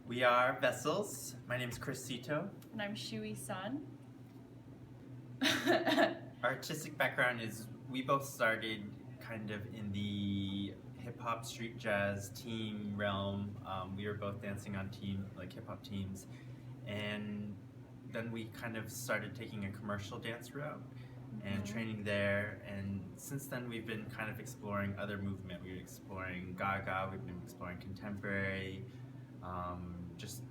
We are Vessels. My name is Kris Seto. And I'm Shoey Sun. Our artistic background is we both started kind of in the hip-hop, street jazz team realm. We were both dancing on hip-hop teams. And then we kind of started taking a commercial dance route and training there. And since then we've been kind of exploring other movement. We've been exploring Gaga, we've been exploring contemporary, just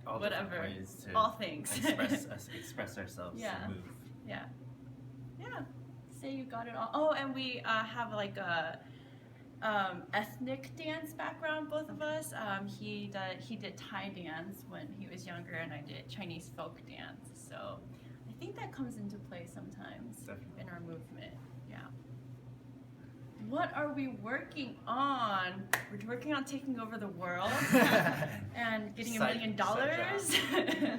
all different ways to all things. express ourselves and move. Yeah. Say you got it all. Oh, and we have like a ethnic dance background, both of us. He did Thai dance when he was younger, and I did Chinese folk dance. So I think that comes into play sometimes in our movement. Yeah. What are we working on? We're working on taking over the world and getting $1 million.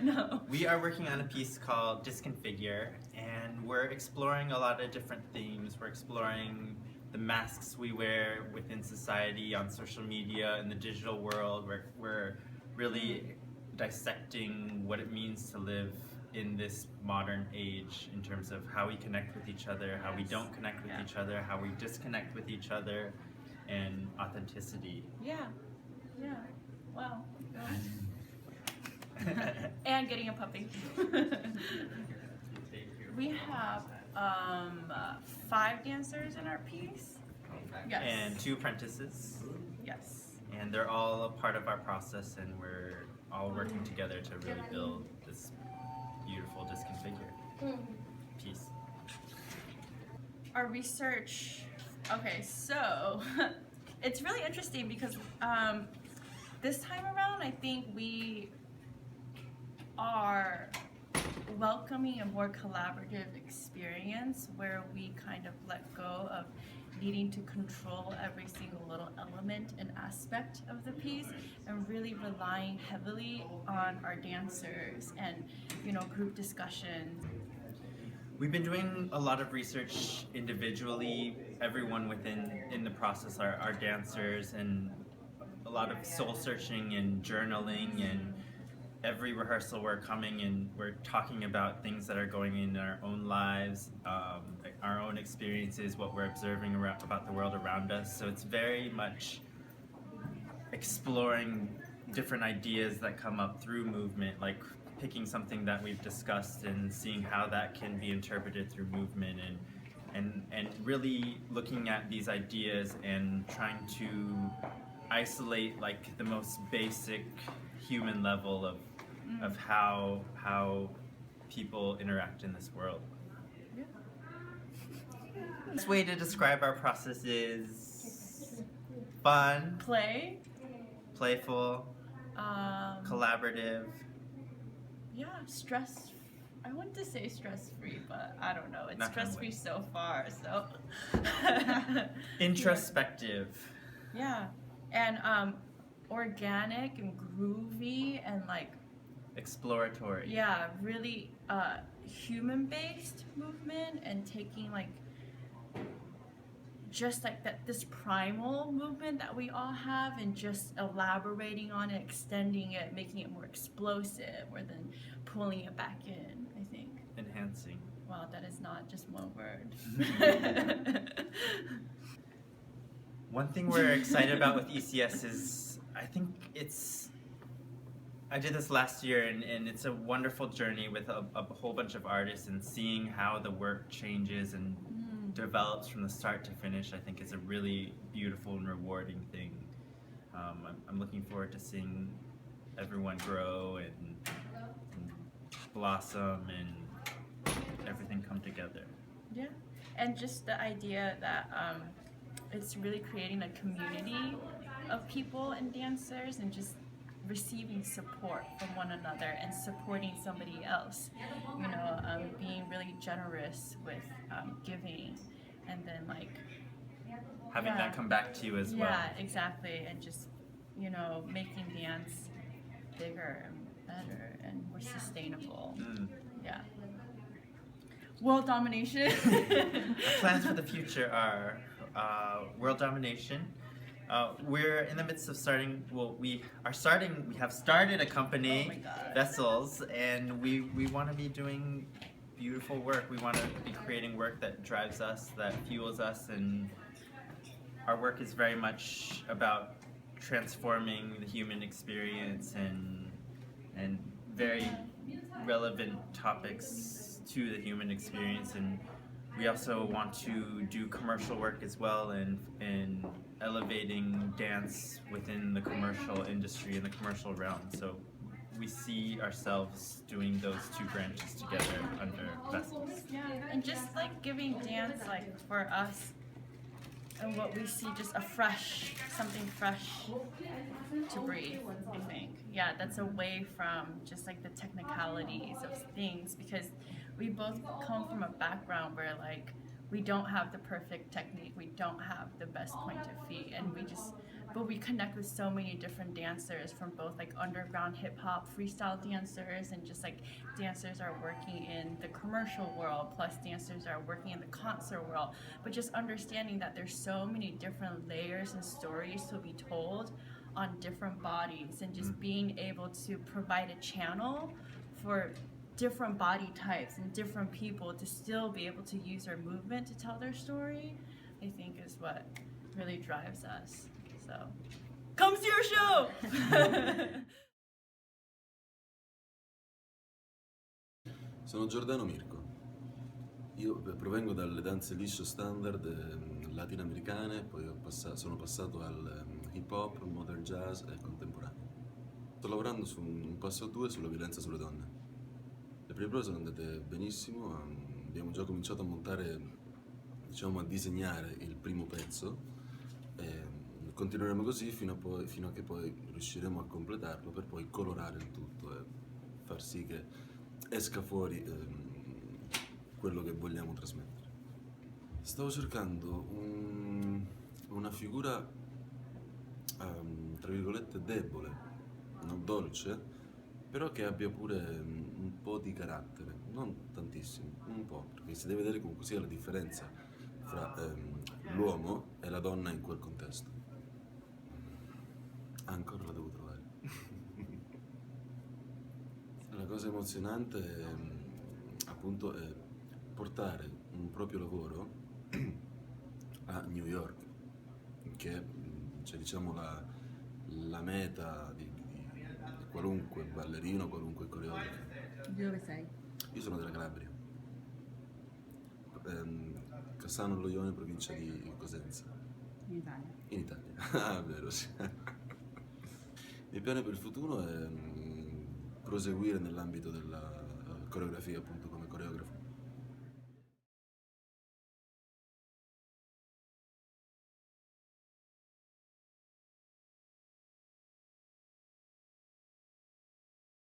No. We are working on a piece called Disconfigure, and we're exploring a lot of different themes. We're exploring the masks we wear within society, on social media, in the digital world. We're really dissecting what it means to live in this modern age in terms of how we connect with each other, how we don't connect with each other, how we disconnect with each other, and authenticity. Yeah. Wow. And getting a puppy. We have 5 dancers in our piece. Yes. And 2 apprentices. Yes. And they're all a part of our process, and we're all working together to really build this beautiful Disconfigure piece. Our research, okay, so it's really interesting because this time around I think we are welcoming a more collaborative experience where we kind of let go of needing to control every single little element and aspect of the piece, and really relying heavily on our dancers and, group discussion. We've been doing a lot of research individually. Everyone in the process are dancers, and a lot of soul searching and journaling, and every rehearsal we're coming and we're talking about things that are going in our own lives, our own experiences, what we're observing about the world around us. So it's very much exploring different ideas that come up through movement, like picking something that we've discussed and seeing how that can be interpreted through movement, and really looking at these ideas and trying to isolate like the most basic human level of how people interact in this world. Yeah. The best way to describe our process is fun, playful, collaborative. Yeah, I want to say stress-free, but I don't know. It's stress-free so far, so. Introspective. Yeah, and organic and groovy and like exploratory. Yeah, really human-based movement, and taking like just like this primal movement that we all have and just elaborating on it, extending it, making it more explosive, or then pulling it back in, I think. Enhancing. Wow, that is not just one word. One thing we're excited about with ECS is, I did this last year, and it's a wonderful journey with a whole bunch of artists, and seeing how the work changes and develops from the start to finish, I think is a really beautiful and rewarding thing. I'm looking forward to seeing everyone grow and blossom and everything come together. Yeah, and just the idea that it's really creating a community of people and dancers, and just receiving support from one another and supporting somebody else, being really generous with giving, and then like having that come back to you as well. Yeah, exactly, and just making dance bigger and better and more sustainable. Yeah. World domination. Our plans for the future are world domination, We're in the midst of starting. Well, we are starting. We have started a company, Oh my God. Vessels, and we want to be doing beautiful work. We want to be creating work that drives us, that fuels us, and our work is very much about transforming the human experience and very relevant topics to the human experience. And we also want to do commercial work as well, and elevating dance within the commercial industry and the commercial realm. So we see ourselves doing those two branches together under Vessels. Yeah, and just like giving dance, like for us, and what we see, just something fresh to breathe, I think. Yeah, that's away from just like the technicalities of things, because we both come from a background where like we don't have the perfect technique, we don't have the best point of feet, and but we connect with so many different dancers from both like underground hip hop, freestyle dancers, and just like dancers are working in the commercial world, plus dancers are working in the concert world. But just understanding that there's so many different layers and stories to be told on different bodies, and just being able to provide a channel for different body types and different people to still be able to use their movement to tell their story, I think is what really drives us. So, come see our show! Sono Giordano Mirko. Io provengo dalle danze liscio standard latinoamericane, poi sono passato al hip hop, modern jazz e contemporaneo. Sto lavorando su un passo o due sulla violenza sulle donne. Le prime prove sono andate benissimo, abbiamo già cominciato a montare, diciamo a disegnare il primo pezzo. Continueremo così fino a che poi riusciremo a completarlo, per poi colorare il tutto e far sì che esca fuori quello che vogliamo trasmettere. Stavo cercando una figura tra virgolette debole, non dolce, però che abbia pure un po' di carattere, non tantissimo, un po', perché si deve vedere comunque sia la differenza fra l'uomo e la donna in quel contesto. Ancora la devo trovare. La cosa emozionante appunto è portare un proprio lavoro a New York, che c'è diciamo la meta di qualunque ballerino, qualunque coreografo. Di dove sei? Io sono della Calabria, Cassano allo Ionio, provincia di Cosenza. In Italia. In Italia, ah vero sì. Il piano per il futuro è proseguire nell'ambito della coreografia appunto come